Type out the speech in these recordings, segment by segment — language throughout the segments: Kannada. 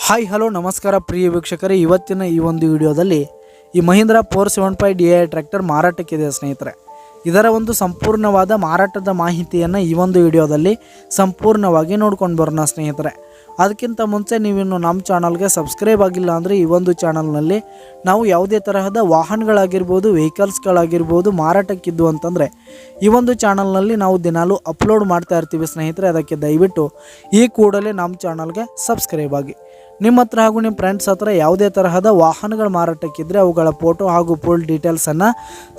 ಹಾಯ್ ಹಲೋ ನಮಸ್ಕಾರ ಪ್ರಿಯ ವೀಕ್ಷಕರೇ, ಇವತ್ತಿನ ಈ ಒಂದು ವಿಡಿಯೋದಲ್ಲಿ ಈ ಮಹೀಂದ್ರಾ 475 DI ಟ್ರ್ಯಾಕ್ಟರ್ ಮಾರಾಟಕ್ಕಿದೆ ಸ್ನೇಹಿತರೆ. ಇದರ ಒಂದು ಸಂಪೂರ್ಣವಾದ ಮಾರಾಟದ ಮಾಹಿತಿಯನ್ನು ಈ ಒಂದು ವಿಡಿಯೋದಲ್ಲಿ ಸಂಪೂರ್ಣವಾಗಿ ನೋಡ್ಕೊಂಡು ಬರೋಣ ಸ್ನೇಹಿತರೆ. ಅದಕ್ಕಿಂತ ಮುಂಚೆ ನೀವಿನ್ನು ನಮ್ಮ ಚಾನಲ್ಗೆ ಸಬ್ಸ್ಕ್ರೈಬ್ ಆಗಿಲ್ಲ ಅಂದರೆ ಈ ಒಂದು ಚಾನಲ್ನಲ್ಲಿ ನಾವು ಯಾವುದೇ ತರಹದ ವಾಹನಗಳಾಗಿರ್ಬೋದು, ವೆಹಿಕಲ್ಸ್ಗಳಾಗಿರ್ಬೋದು ಮಾರಾಟಕ್ಕಿದ್ದು ಅಂತಂದರೆ ಈ ಒಂದು ಚಾನಲ್ನಲ್ಲಿ ನಾವು ದಿನಾಲೂ ಅಪ್ಲೋಡ್ ಮಾಡ್ತಾ ಇರ್ತೀವಿ ಸ್ನೇಹಿತರೆ. ಅದಕ್ಕೆ ದಯವಿಟ್ಟು ಈ ಕೂಡಲೇ ನಮ್ಮ ಚಾನಲ್ಗೆ ಸಬ್ಸ್ಕ್ರೈಬ್ ಆಗಿ. ನಿಮ್ಮ ಹತ್ರ ಹಾಗೂ ನಿಮ್ಮ ಫ್ರೆಂಡ್ಸ್ ಹತ್ರ ಯಾವುದೇ ತರಹದ ವಾಹನಗಳ ಮಾರಾಟಕ್ಕಿದ್ದರೆ ಅವುಗಳ ಫೋಟೋ ಹಾಗೂ ಫುಲ್ ಡೀಟೇಲ್ಸನ್ನು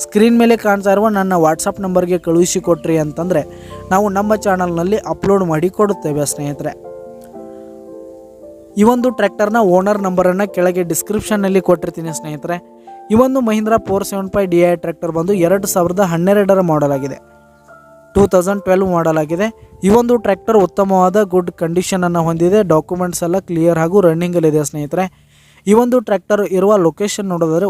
ಸ್ಕ್ರೀನ್ ಮೇಲೆ ಕಾಣ್ತಾ ಇರುವ ನನ್ನ ವಾಟ್ಸಪ್ ನಂಬರ್ಗೆ ಕಳುಹಿಸಿ ಕೊಟ್ರಿ ಅಂತಂದರೆ ನಾವು ನಮ್ಮ ಚಾನಲ್ನಲ್ಲಿ ಅಪ್ಲೋಡ್ ಮಾಡಿ ಕೊಡುತ್ತೇವೆ ಸ್ನೇಹಿತರೆ. ಈ ಒಂದು ಟ್ರ್ಯಾಕ್ಟರ್ನ ಓನರ್ ನಂಬರನ್ನು ಕೆಳಗೆ ಡಿಸ್ಕ್ರಿಪ್ಷನ್ನಲ್ಲಿ ಕೊಟ್ಟಿರ್ತೀನಿ ಸ್ನೇಹಿತರೆ. ಈ ಒಂದು ಮಹೀಂದ್ರಾ 475 DI ಟ್ರ್ಯಾಕ್ಟರ್ ಬಂದು 2012ರ ಮಾಡಲ್ ಆಗಿದೆ, 2012 ಮಾಡಲ್ ಆಗಿದೆ. ಈ ಒಂದು ಟ್ರ್ಯಾಕ್ಟರ್ ಉತ್ತಮವಾದ ಗುಡ್ ಕಂಡೀಷನನ್ನು ಹೊಂದಿದೆ. ಡಾಕ್ಯುಮೆಂಟ್ಸ್ ಎಲ್ಲ ಕ್ಲಿಯರ್ ಹಾಗೂ ರನ್ನಿಂಗಲ್ಲಿದೆ ಸ್ನೇಹಿತರೆ. ಈ ಒಂದು ಟ್ರ್ಯಾಕ್ಟರ್ ಇರುವ ಲೊಕೇಶನ್ ನೋಡೋದಾದರೆ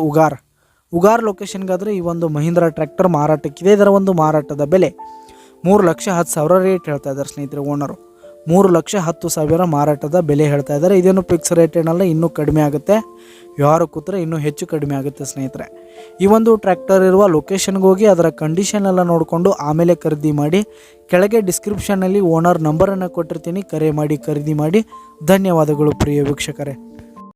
ಉಗಾರ್ ಲೊಕೇಶನ್ಗಾದರೆ ಈ ಒಂದು ಮಹೀಂದ್ರಾ ಟ್ರ್ಯಾಕ್ಟರ್ ಮಾರಾಟಕ್ಕಿದೆ. ಇದರ ಒಂದು ಮಾರಾಟದ ಬೆಲೆ 3,10,000 ರೇಟ್ ಹೇಳ್ತಾ ಇದ್ದಾರೆ ಸ್ನೇಹಿತರೆ. ಓನರು 3,10,000 ಮಾರಾಟದ ಬೆಲೆ ಹೇಳ್ತಾ ಇದ್ದಾರೆ. ಇದೇನು ಫಿಕ್ಸ್ ರೇಟ್ ಏನಲ್ಲ, ಇನ್ನೂ ಕಡಿಮೆ ಆಗುತ್ತೆ. ವ್ಯವಹಾರ ಕೂತ್ರೆ ಇನ್ನೂ ಹೆಚ್ಚು ಕಡಿಮೆ ಆಗುತ್ತೆ ಸ್ನೇಹಿತರೆ. ಈ ಒಂದು ಟ್ರ್ಯಾಕ್ಟರ್ ಇರುವ ಲೊಕೇಶನ್ಗೆ ಹೋಗಿ ಅದರ ಕಂಡೀಷನ್ ಎಲ್ಲ ನೋಡಿಕೊಂಡು ಆಮೇಲೆ ಖರೀದಿ ಮಾಡಿ. ಕೆಳಗೆ ಡಿಸ್ಕ್ರಿಪ್ಷನ್ನಲ್ಲಿ ಓನರ್ ನಂಬರನ್ನು ಕೊಟ್ಟಿರ್ತೀನಿ, ಕರೆ ಮಾಡಿ ಖರೀದಿ ಮಾಡಿ. ಧನ್ಯವಾದಗಳು ಪ್ರಿಯ ವೀಕ್ಷಕರೇ.